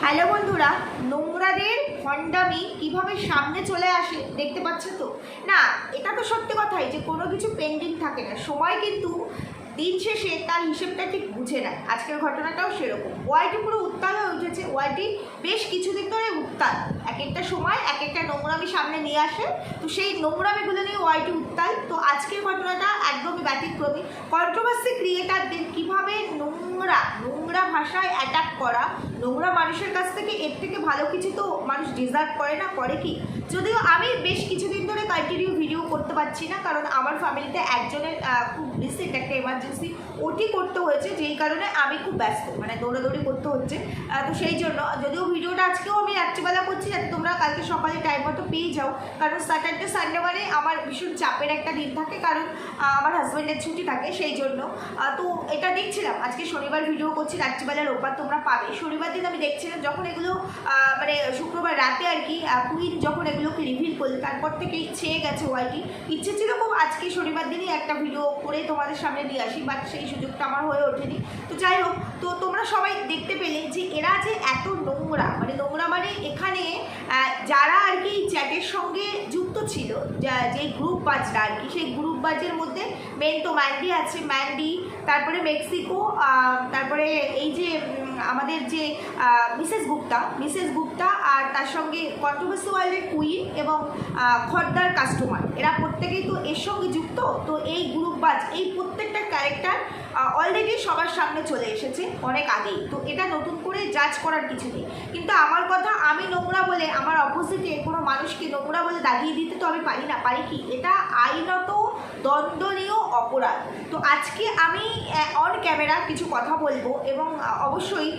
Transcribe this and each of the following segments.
Hello বন্ধুরা, নোংরাদের ভণ্ডামি কিভাবে সামনে চলে আসে দেখতে পাচ্ছ তো? না, এটা তো সত্যি কথাই যে কোনো কিছু পেন্ডিং থাকে না, সময় কিন্তু দিন শেষে তার হিসেবটা ঠিক বুঝে নেয়। আজকের ঘটনাটাও সেরকম। ওয়াইটি পুরো উত্তাল হয়ে উঠেছে। ওয়াইটি বেশ কিছুদিন ধরে উত্তাল, এক একটা সময় এক একটা নোংরামি সামনে নিয়ে আসে, তো সেই নোংরামিগুলো নিয়ে ওয়াইটি উত্তাল। তো আজকের ঘটনাটা একদমই ব্যতিক্রমী। কন্ট্রোভার্সি ক্রিয়েটারদের কীভাবে নোংরা ভাষায় অ্যাটাক করা, নোংরা মানুষের কাছ থেকে এর থেকে ভালো কিছু তো মানুষ ডিজার্ভ করে না, করে কি? যদিও আমি বেশ কিছুদিন ধরে কন্টিনিউ ভিডিও করতে পারছি না, কারণ আমার ফ্যামিলিতে একজনের খুব রিসেন্ট একটা এমার্জেন্সি ওটি করতে হয়েছে, যেই কারণে আমি খুব ব্যস্ত, মানে দৌড়াদৌড়ি করতে হচ্ছে। তো সেই জন্য যদিও ভিডিওটা আজকেও আমি রাত্রিবেলা করছি যাতে তোমরা কালকে সকালে টাইম মতো পেয়ে যাও, কারণ স্যাটারডে সানডে মানে আমার ভীষণ চাপের একটা দিন থাকে, কারণ আমার হাজব্যান্ডের ছুটি থাকে, সেই জন্য। তো এটা দেখছিলাম, আজকে শনিবার ভিডিও করছি, রাত্রিবেলা রোববার তোমরা পাবে। শনিবার দিন আমি দেখছিলাম যখন এগুলো মানে শুক্রবার রাতে আর কি কুইন যখন এগুলোকে রিভিল করলো, তারপর থেকেই ছেয়ে গেছে ওয়াইটি। ইচ্ছে ছিল খুব আজকে শনিবার দিনই একটা ভিডিও করে তোমাদের সামনে দিয়ে আসি, বাট সেই সুযোগটা আমার হয়ে ওঠেনি। তো যাই হোক, তো তোমরা সবাই দেখতে পেলে যে এরা যে এত নোংরা মানে এখানে যারা আর কি চ্যাটের সঙ্গে যুক্ত ছিল, যে গ্রুপ বাজরা আর কি, সেই গ্রুপ বাজের মধ্যে মেন তো ম্যান্ডি আছে, তারপরে মেক্সিকো, তারপরে এই যে আমাদের যে মিসেস গুপ্তা আর তার সঙ্গে কন্ট্রোভার্সি ওয়ার্ল্ডের কুইন এবং খদ্দার কাস্টমার, এরা প্রত্যেকেই তো এর সঙ্গে যুক্ত। তো এই গ্রুপবাজ, এই প্রত্যেকটা ক্যারেক্টার অলরেডি সবার সামনে চলে এসেছে অনেক আগেই, তো এটা নতুন করে জাজ করার কিছু নেই। কিন্তু আমার কথা, আমি নোংরা বলে আমার অপোজিটে কোনো মানুষকে নোংরা বলে দাগিয়ে দিতে তো আমি পারি না, পারি কি? এটা আইনত দণ্ডনীয় অপরাধ। তো আজকে আমি অন ক্যামেরা কিছু কথা বলবো এবং অবশ্যই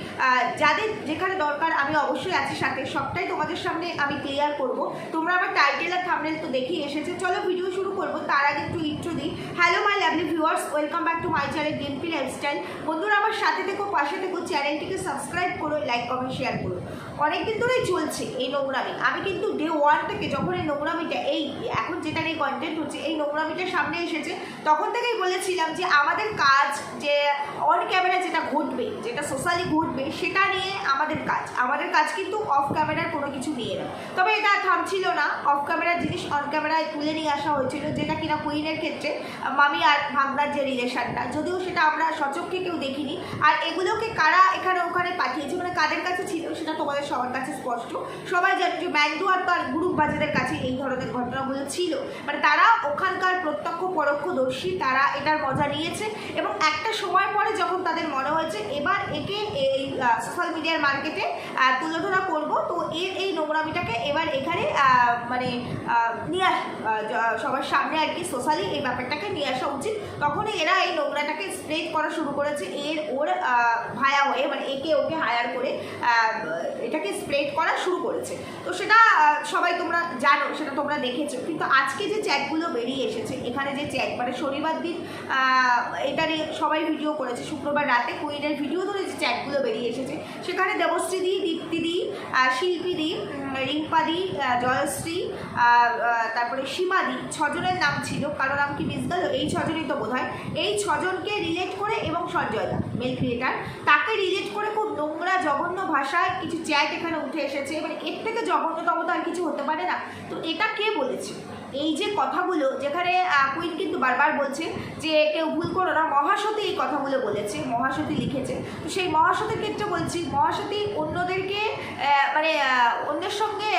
যাদের যেখানে দরকার আমি অবশ্যই আছি সাথে, সবটাই তোমাদের সামনে আমি ক্লিয়ার করব। তোমরা আমার টাইটেল আর থাম্বনেল তো দেখেই এসেছে। চলো ভিডিও শুরু করবো, তার আগে একটু ইন্ট্রো দিই। Hello my lovely viewers, welcome back to my channel DMP lifestyle. বন্ধুরা আমার সাথে থেকো, পাশে থেকো, চ্যানেলটিকে সাবস্ক্রাইব করো, লাইক কমেন্ট শেয়ার করো। অনেকদিন ধরেই চলছে এই নোংরামি। আমি কিন্তু ডে ওয়ান থেকে যখন এই নোংরামিটা, এই এখন যেটা নিয়ে কন্টেন্ট হচ্ছে, এই নোংরামিটা সামনে এসেছে, তখন থেকেই বলেছিলাম যে আমাদের কাজ, যে অন ক্যামেরা যেটা ঘটবে, যেটা সোশ্যালি ঘটবে, সেটা নিয়ে আমাদের কাজ কিন্তু অফ ক্যামেরার কোনো কিছু নিয়ে না। তবে এটা থামছিল না, অফ ক্যামেরার জিনিস অন ক্যামেরায় তুলে নিয়ে আসা হয়েছিল, যেটা কিনা কুইনের ক্ষেত্রে মামি আর ভাগনার যে রিলেশনটা, যদিও সেটা আমরা সচক্ষে কেউ দেখিনি। আর এগুলোকে কারা এখানে ওখানে পাঠিয়েছে, মানে কাদের কাছে ছিল, সেটা তোমাদের সবার কাছে স্পষ্ট। সবাই জানে যে ম্যান্ডু আর তার গ্রুপ বাজারের কাছে এই ধরনের ঘটনাগুলো ছিল, মানে তারা ওখানকার প্রত্যক্ষ পরোক্ষদর্শী, তারা এটার মজা নিয়েছে। এবং একটা সময় পরে যখন তাদের মনে হয়েছে এবার একে এই সোশ্যাল মিডিয়ার মার্কেটে তুলে ধরা করবো, তো এই নোংরামিটাকে এবার এখানে মানে নিয়ে সবার সামনে আর কি সোশ্যালি এই ব্যাপারটাকে নিয়ে আসা উচিত, তখনই এরা এই নোংরাটাকে স্প্রেড করা শুরু করেছে ওর ভায়া হয়ে, মানে একে ওকে হায়ার করে এটাকে স্প্রেড করা শুরু করেছে। তো সেটা সবাই তোমরা জানো, সেটা তোমরা দেখেছো। কিন্তু আজকে যে চ্যাটগুলো বেরিয়ে এসেছে, এখানে যে চ্যাট, মানে শনিবার দিন এটা নিয়ে সবাই ভিডিও করেছে, শুক্রবার রাতে কুইনের ভিডিও ধরে যে চ্যাটগুলো বেরিয়ে এসেছে, সেখানে দেবশ্রী দি, দীপ্তি দি, শিল্পী দি, রিম্পা দি, জয়শ্রী, তারপরে সীমা দি, 6 জনের নাম ছিল, কারো নাম কি মিস গেল, এই 6 জনই তো বোধ হয়। এই 6 জনকে রিলেট করে, এবং সঞ্জয় দা মেল ক্রিয়েটার, তাকে রিলেট করে খুব নোংরা জঘন্য ভাষায় কিছু চ্যাট এখানে উঠে এসেছে। মানে এর থেকে জঘন্যতম তো আর কিছু হতে পারে না। তো এটা কে বলেছে? এই যে কথাগুলো, যেখানে কুইন কিন্তু বারবার বলছে যে কেউ ভুল করো না, মহাসতী এই কথাগুলো বলেছে, মহাসতী লিখেছে। তো সেই মহাসতীর ক্ষেত্রে বলছি, মহাসতী অন্যদেরকে মানে অন্যের সঙ্গে,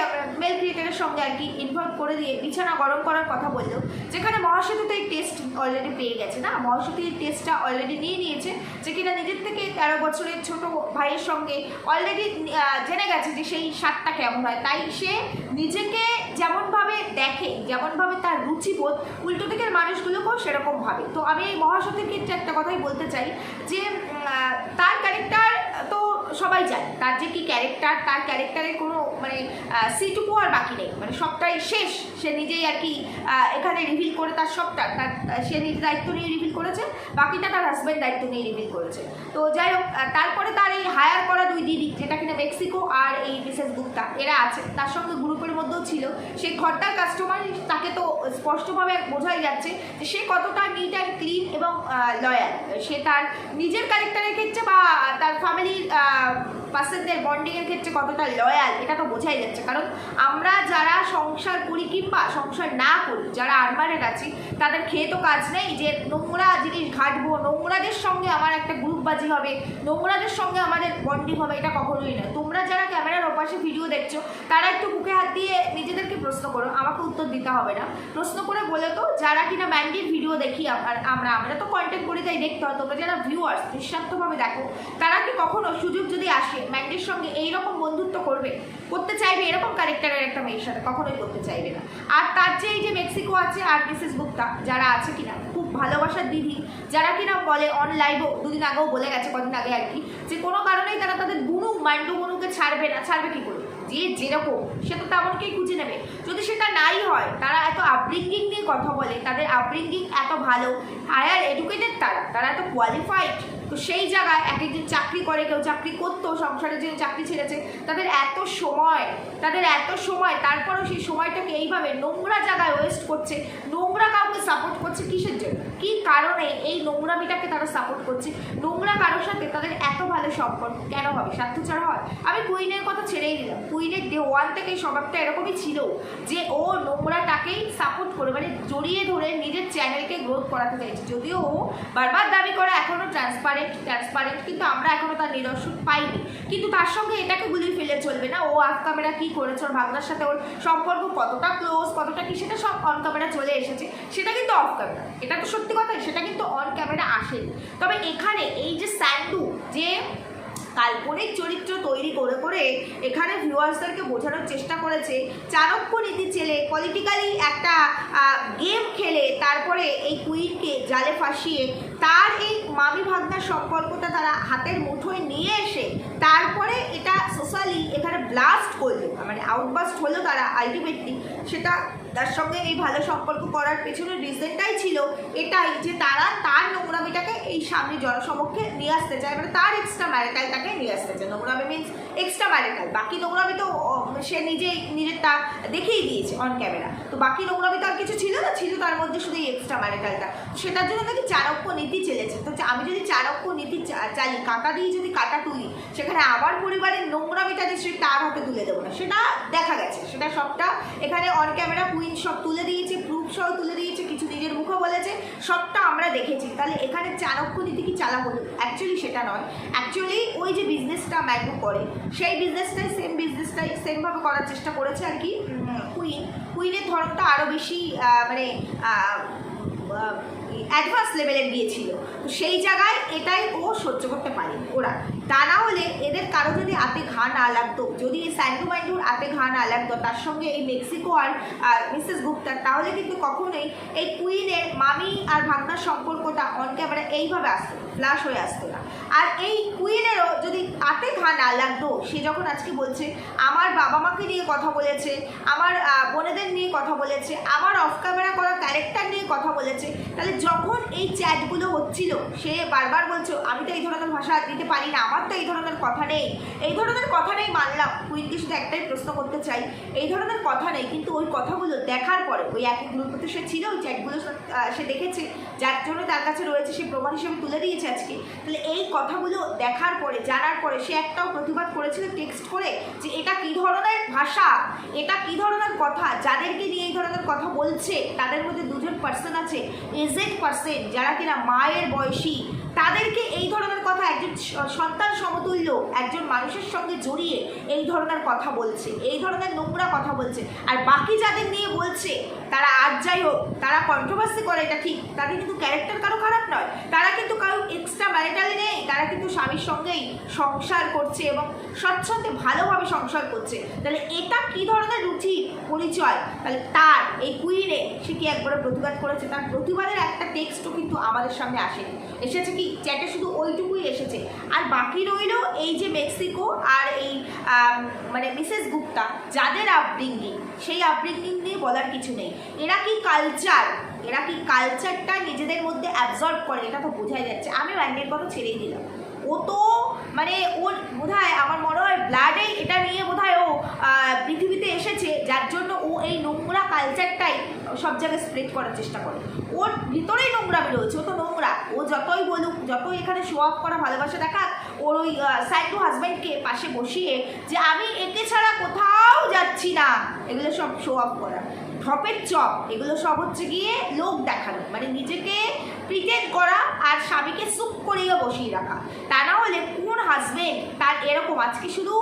মেল ক্রিয়েটারের সঙ্গে আর কি ইনভলভ করে দিয়ে বিছানা গরম করার কথা বললেও, যেখানে মহাসতী তো এই টেস্ট অলরেডি পেয়ে গেছে না, মহাসতী এই টেস্টটা অলরেডি নিয়ে নিয়েছে, যে কিনা নিজের থেকে 13 বছরের ছোট ভাইয়ের সঙ্গে অলরেডি জেনে গেছে যে সেই স্বাদটা কেমন হয়। তাই সে নিজেকে যেমনভাবে দেখে, যেমনভাবে তার রুচিবোধ, উল্টো দিকের মানুষগুলোকেও সেরকম ভাবে। তো আমি এই মহাসতীর ক্ষেত্রে একটা কথাই বলতে চাই যে তার ক্যারেক্টার তো সবাই জানে, তার যে কি ক্যারেক্টার, তার ক্যারেক্টারের কোনো মানে সিটুকু আর বাকি নেই, মানে সবটাই শেষ। সে নিজেই আর কি এখানে রিভিল করে তার সবটা, সে নিজের দায়িত্ব নিয়ে রিভিল করেছে, বাকিটা তার হাজব্যান্ড দায়িত্ব নিয়ে রিভিল করেছে। তো যাই হোক, তারপরে তার এই হায়ার করা 2 দিদি, যেটা কিনা মেক্সিকো মেক্সিকো আর এই মিসেস গুপ্তা এরা আছে, তার সঙ্গে গ্রুপের মধ্যেও ছিল। সেই ঘরটার কাস্টমার, তাকে তো স্পষ্টভাবে বোঝাই যাচ্ছে যে সে কতটা নিট অ্যান্ড ক্লিন এবং লয়াল। সে তার নিজের ক্যারেক্টারের ক্ষেত্রে বা তার ফ্যামিলির পার্সনদের বন্ডিংয়ের ক্ষেত্রে কতটা লয়াল এটা তো বোঝাই যাচ্ছে। কারণ আমরা যারা সংসার করি কিংবা সংসার না করি, যারা আনম্যারিড আছি, তাদের খেয়ে তো কাজ নেই যে নোংরা জিনিস ঘাটবো, নোংরাদের সঙ্গে আমার একটা গ্রুপবাজি হবে, নোংরাদের সঙ্গে আমাদের বন্ডিং হবে, এটা কখনোই না। তোমরা যারা ক্যামেরার ওপাশে ভিডিও দেখছো তারা একটু বুকে হাত দিয়ে নিজেদেরকে প্রশ্ন করো, আমাকে উত্তর দিতে হবে না। প্রশ্ন করে বলে তো যারা কিনা ম্যান্ডির ভিডিও দেখি আমরা তো কন্টেন্ট করি তাই দেখতে হয়, তোমরা যারা ভিউয়ার্স নিঃস্বার্থভাবে দেখো, তারা কি কখনো সুযোগ যদি আসে ম্যান্ডির সঙ্গে এইরকম বন্ধুত্ব করতে চাইবে এরকম ক্যারেক্টারের একটা মেয়ের সাথে? কখনোই করতে চাইবে না। আর তার যে এই যে মেক্সিকো আছে আর মিসেস গুপ্তা যারা আছে কিনা খুব ভালোবাসার দিদি, যারা কিনা বলে অন লাইভও দুদিন আগেও বলে গেছে, কদিন আগে আর কি, যে কোনো কারণেই তারা তাদের বুনু মান্ডু বুনুকে ছাড়বে না। ছাড়বে কি করে? যে যেরকম সে তো তেমনকেই খুঁজে নেবে। যদি সেটা নাই হয়, তারা এত আপব্রিঙ্গিং নিয়ে কথা বলে, তাদের আপব্রিঙ্গিং এত ভালো, হায়ার এডুকেটেড, তারা এত কোয়ালিফাইড, তো সেই জায়গায় এক একদিন চাকরি করে, কেউ চাকরি করতো, সংসারের জন্য চাকরি ছেড়েছে, তাদের এত সময়, তারপরেও সেই সময়টাকে এইভাবে নোংরা জায়গায় ওয়েস্ট করছে, নোংরা কাউকে সাপোর্ট করছে কিসের জন্য? কি কারণে এই নোংরামিটাকে তারা সাপোর্ট করছে? নোংরা কারোর সাথে তাদের এত ভালো সম্পর্ক কেন হবে? স্বার্থ ছাড়া হয়? আমি কুইনের কথা ছেড়েই দিলাম, কুইনের ডে ওয়ান থেকে স্বভাবটা এরকমই ছিল যে ও নোংরাটাকেই সাপোর্ট করে, মানে জড়িয়ে ধরে নিজের চ্যানেলকে গ্রোথ করাতে চাইছে। যদিও ও বারবার দাবি করে এখনও ট্রান্সপারেন্ট, কিন্তু আমরা এখনও তার নিদর্শন পাইনি। কিন্তু তার সঙ্গে এটাকে গুলিয়ে ফেলে চলবে না, ও অফ ক্যামেরা কী করেছে, ওর ভাগনার সাথে ওর সম্পর্ক কতটা ক্লোজ, কতটা কি, সেটা সব অন ক্যামেরা চলে এসেছে, সেটা কিন্তু অফ ক্যামেরা। এটা তো সত্যি কথা, সেটা কিন্তু অন ক্যামেরা আসেনি। তবে এখানে এই যে স্যান্ডু যে কাল্পনিক চরিত্র তৈরি করে এখানে ভিউয়ার্সদেরকে বোঝানোর চেষ্টা করেছে, চাণক্য নীতি চেলে পলিটিক্যালি একটা গেম খেলে তারপরে এই কুইনকে জালে ফাঁসিয়ে তার এই মামি ভাগনার সম্পর্কটা তারা হাতের মুঠোয় নিয়ে এসে তারপরে এটা সোশ্যালি এখানে ব্লাস্ট করলো, মানে আউটবাস্ট হলো তারা আলটিমেটলি। সেটা তার সঙ্গে এই ভালো সম্পর্ক করার পেছনে রিজনটাই ছিল এটাই যে তারা তার নোংরামিটাকে এই সামনে জনসমক্ষে নিয়ে আসতে চায়, মানে তার এক্সট্রা ম্যারিটালটাকে নিয়ে আসতে চায়। নোংরামি মিনস এক্সট্রা ম্যারিটাল, বাকি নোংরামি তো সে নিজেরটা দেখেই দিয়েছে অন ক্যামেরা, তো বাকি নোংরামি তো আর কিছু ছিল না, ছিল তার মধ্যে শুধু এই এক্সট্রা ম্যারিটালটা। সেটার জন্য নাকি চাণক্য নীতি চেলেছে। তো আমি যদি চাণক্য নীতি চালি, কাটা দিয়ে যদি কাটা তুলি, সেখানে আমার পরিবারের নোংরামিটা নিশ্চয়ই তার হাতে তুলে দেবো না, সেটা দেখা গেছে। সেটা সবটা এখানে অন ক্যামেরা কুইন সব তুলে দিয়েছে, প্রুফ সহ তুলে দিয়েছে, কিছু নিজের মুখে বলেছে, সবটা আমরা দেখেছি। তাহলে এখানে চাণক্য নীতি কি চালা হলো? অ্যাকচুয়ালি সেটা নয়। অ্যাকচুয়ালি ওই যে বিজনেসটা ম্যান্ডু করে, সেই বিজনেসটাই সেমভাবে করার চেষ্টা করেছে আর কি কুইনের ধরনটা আরও বেশি মানে অ্যাডভান্স লেভেলের গিয়েছিল। তো সেই জায়গায় এটাই ও সহ্য করতে পারেনি ওরা। তা না হলে এদের কারো যদি হাতে ঘা না লাগতো, যদি এই স্যান্ডু ম্যান্ডুর হাতে ঘা না লাগতো, তার সঙ্গে এই মেক্সিকো আর মিসেস গুপ্তার, তাহলে কিন্তু কখনোই এই কুইনের মামি আর ভাগনার সম্পর্কটা অন ক্যামেরা এইভাবে আসতো, ফ্ল্যাশ হয়ে আসতো না। আর এই কুইনেরও যদি হাতে ঘা না লাগতো, সে যখন আজকে বলছে আমার বাবা মাকে নিয়ে কথা বলেছে, আমার বোনেদের নিয়ে কথা বলেছে, আমার অফ ক্যামেরা করা ক্যারেক্টার নিয়ে কথা বলেছে, তাহলে যখন এই চ্যাটগুলো হচ্ছিল সে বারবার বলছো আমি তো এই ধরনের ভাষা দিতে পারি না, আমার তো এই ধরনের কথা নেই, মানলাম। কুইনকে শুধু একটাই প্রশ্ন করতে চাই, এই ধরনের কথা নেই, কিন্তু ওই কথাগুলো দেখার পরে ওই একই গ্রুপে সে ছিল, ওই চ্যাটগুলো সে দেখেছে, যার জন্য তার কাছে রয়েছে, সে প্রমাণ হিসেবে তুলে দিয়েছে আজকে। তাহলে এই কথাগুলো দেখার পরে, জানার পরে সে একটাও প্রতিবাদ করেছিল টেক্সট করে যে এটা কী ধরনের ভাষা, এটা কী ধরনের কথা, যাদেরকে নিয়ে এই ধরনের কথা বলছে তাদের মধ্যে দুজন পার্সন আছে, এজেড পার্সন, যারা কিনা মায়ের বয়সী, তাদেরকে এই ধরনের কথা একজন সন্তান সমতুল্য একজন মানুষের সঙ্গে জড়িয়ে এই ধরনের কথা বলছে, এই ধরনের নোংরা কথা বলছে। আর বাকি যাদের নিয়ে বলছে তারা আজ যাই হোক, তারা কন্ট্রোভার্সি করে, এটা ঠিক, তাদের কিন্তু ক্যারেক্টার কারো খারাপ নয়, তারা কিন্তু কারো এক্সট্রা ম্যারিটালি নেই, তারা কিন্তু স্বামীর সঙ্গেই সংসার করছে এবং স্বচ্ছন্দে ভালোভাবে সংসার করছে। তাহলে এটা কী ধরনের রুচি পরিচয়? তাহলে তার এই কুইনে সে কি একবারে প্রতিবাদ করেছে? তার প্রতিবাদের একটা টেক্সটও কিন্তু আমাদের সামনে আসেনি, এসেছে কি চ্যাটে শুধু ওইটুকুই এসেছে। আর বাকি রইল এই যে মেক্সিকো আর এই মানে মিসেস গুপ্তা, যাদের আপব্রিঙ্গিং, সেই আপব্রিঙ্গিং নিয়ে বলার কিছু নেই। এরা কি কালচারটা নিজেদের মধ্যে অ্যাবজর্ব করে, এটা তো বোঝাই যাচ্ছে। আমি ব্যান্ডের কথা ছেড়েই দিলাম, ও তো মানে ওর বোধহয় আমার মনে হয় ব্লাডেই এই নোংরা কালচারটাই সব জায়গায় স্প্রেড করার চেষ্টা করে। ওর ভিতরেই নোংরামি রয়েছে, ও তো নোংরা। ও যতই বলুক, যতই এখানে শো অফ করা ভালোবাসা দেখাক, ওর ওই সাইকো হাজব্যান্ডকে পাশে বসিয়ে যে আমি একে ছাড়া কোথাও যাচ্ছি না, এগুলো সব শো অফ করা, ঢপের চপ, এগুলো সব হচ্ছে গিয়ে লোক দেখানো, মানে নিজেকে প্রিটেন্ড করা আর স্বামীকে চুপ করিয়ে বসিয়ে রাখা। তা না হলে কোন হাজবেন্ড তার এরকম, আজকে শুধু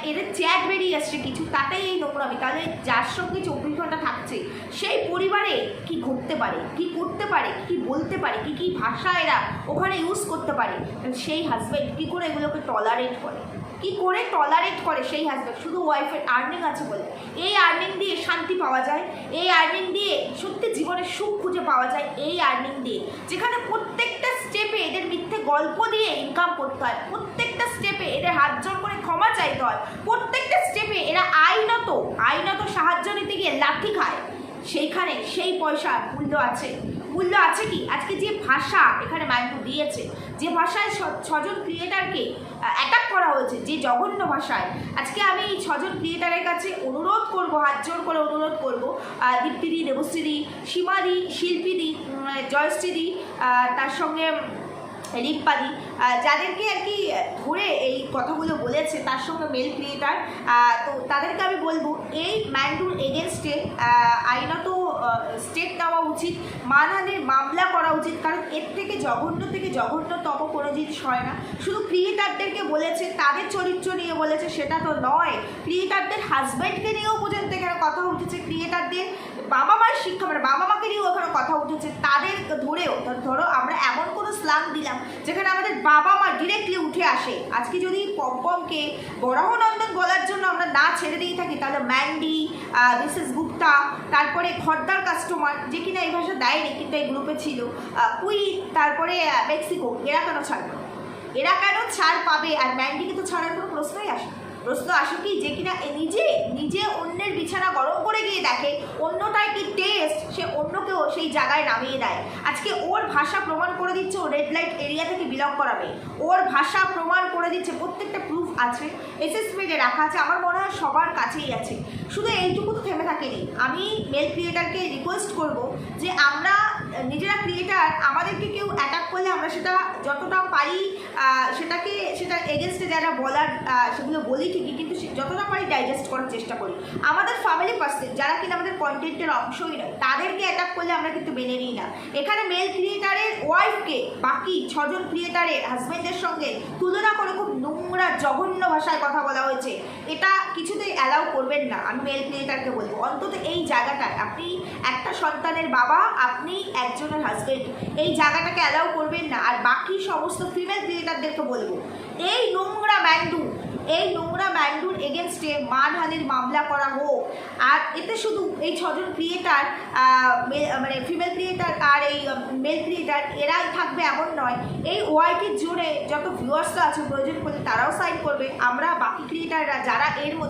এদের চ্যাট বেরিয়ে আসছে কিছু, তাতেই এই নোংরামি। তাহলে যার সঙ্গে 24 ঘন্টা থাকছে সেই পরিবারে কি ঘটতে পারে, কি করতে পারে, কি বলতে পারে, কি কি ভাষা এরা ওখানে ইউজ করতে পারে, সেই হাজবেন্ড কী করে এগুলোকে টলারেট করে, কি করে টলারেট করে সেই হাজব্যান্ড? শুধু ওয়াইফের আর্নিং আছে বলে। এই আর্নিং দিয়ে শান্তি পাওয়া যায়, এই আর্নিং দিয়ে সত্যি জীবনের সুখ খুঁজে পাওয়া যায়, এই আর্নিং দিয়ে যেখানে প্রত্যেকটা স্টেপে এদের মিথ্যে গল্প দিয়ে ইনকাম করতে হয়, প্রত্যেকটা স্টেপে এদের হাত জোর করে ক্ষমা চাইতে হয়, প্রত্যেকটা স্টেপে এরা আইনত সাহায্য নিতে গিয়ে লাথি খায়, সেইখানে সেই পয়সার মূল্য আছে। মূল্য আছে কি? আজকে যে ভাষা এখানে মাইন্ডু দিয়েছে, যে ভাষায় 6 জন ক্রিয়েটারকে অ্যাটাক করা হয়েছে, যে জঘন্য ভাষায়, আজকে আমি এই 6 জন ক্রিয়েটারের কাছে অনুরোধ করব, হাত জোর করে অনুরোধ করব, দীপ্তিদি, দেবশ্রীদি, সীমাদি, শিল্পীদি, জয়শ্রীদি, তার সঙ্গে রিম্পাদি, যাদেরকে আর কি ধরে এই কথাগুলো বলেছে, তার সঙ্গে মেল ক্রিয়েটার, তো তাদেরকে আমি বলবো এই ম্যান্ডুর এগেনস্টে আইনত স্টেপ নেওয়া উচিত, মানহানির মামলা করা উচিত। কারণ এর থেকে জঘন্যতম কোনো জিনিস হয় না। শুধু ক্রিয়েটারদেরকে বলেছে, তাদের চরিত্র নিয়ে বলেছে সেটা তো নয়, ক্রিয়েটারদের হাজব্যান্ডকে নিয়েও পর্যন্ত এখানে কথা উঠেছে, ক্রিয়েটারদের বাবা মায়ের শিক্ষা, মানে বাবা মাকে নিয়েও এখানে কথা উঠেছে, তাদের ধরেও। ধরো আমরা এমন কোনো স্লাং দিলাম যেখানে আমাদের বাবা মা ডিরেক্টলি উঠে আসে। আজকে যদি পম্পমকে বরাহনন্দন বলার জন্য আমরা না ছেড়ে দিয়ে থাকি, তাহলে ম্যান্ডি, মিসেস গুপ্তা, তারপরে খদ্দার কাস্টমার, যে কিনা এই ভাষা দেয়নি কিন্তু এই গ্রুপে ছিল, কুই, তারপরে মেক্সিকো, এরা কেন ছাড় পাবে? এরা কেন ছাড় পাবে? আর ম্যান্ডিকে তো ছাড়ার কোনো প্রশ্নই আসে। প্রশ্ন আসে কি, যে কিনা নিজে অন্যের বিছানা গরম করে গিয়ে দেখে অন্যটায় কি টেস্ট, সে অন্যকেও সেই জায়গায় নামিয়ে দেয়। আজকে ওর ভাষা প্রমাণ করে দিচ্ছে ও রেড লাইট এরিয়া থেকে বিলং করাবে, ওর ভাষা প্রমাণ করে দিচ্ছে, প্রত্যেকটা প্রুফ আছে, এসএসপিডে রাখা আছে, আমার মনে হয় সবার কাছেই আছে। শুধু এইটুকু তো থেমে থাকেনি। আমি মেল ক্রিয়েটারকে রিকোয়েস্ট করব যে আমরা নিজেরা ক্রিয়েটার, আমাদেরকে কেউ অ্যাটাক করলে আমরা সেটা যতটা পারি সেটা এগেনস্টে যারা বলার সেগুলো বলি ঠিকই, কিন্তু যতটা পারি ডাইজেস্ট করার চেষ্টা করি। আমাদের ফ্যামিলি পার্সন যারা কিনা আমাদের কন্টেন্টের অংশই নয়, তাদেরকে অ্যাটাক করলে আমরা কিন্তু মেনে নিই না। এখানে মেল ক্রিয়েটারের ওয়াইফকে বাকি 6 জন ক্রিয়েটারের হাজব্যান্ডের সঙ্গে তুলনা করে খুব নোংরা জঘন্য ভাষায় কথা বলা হয়েছে, এটা কিছুতেই অ্যালাউ করবেন না। আমি মেল ক্রিয়েটারকে বলবো, অন্তত এই জায়গাটায় আপনি একটা সন্তানের বাবা, আপনি একজনের হাজব্যান্ড, এই জায়গাটাকে অ্যালাউ করবেন না। আর বাকি সমস্ত ফিমেল ক্রিয়েটারদেরকে বলবো, এই নোংরা ম্যান্ডুর এগেনস্টে মানহানির মামলা করা হোক। আর এতে শুধু এই 6 জন ক্রিয়েটার, মানে ফিমেল ক্রিয়েটার আর এই মেল ক্রিয়েটার এরাই থাকবে এমন নয়, এই ওয়াইটির জুড়ে যত ভিউয়ার্সরা আছে প্রয়োজন করলে তারাও সাইন করবে। আমরা বাকি ক্রিয়েটাররা যারা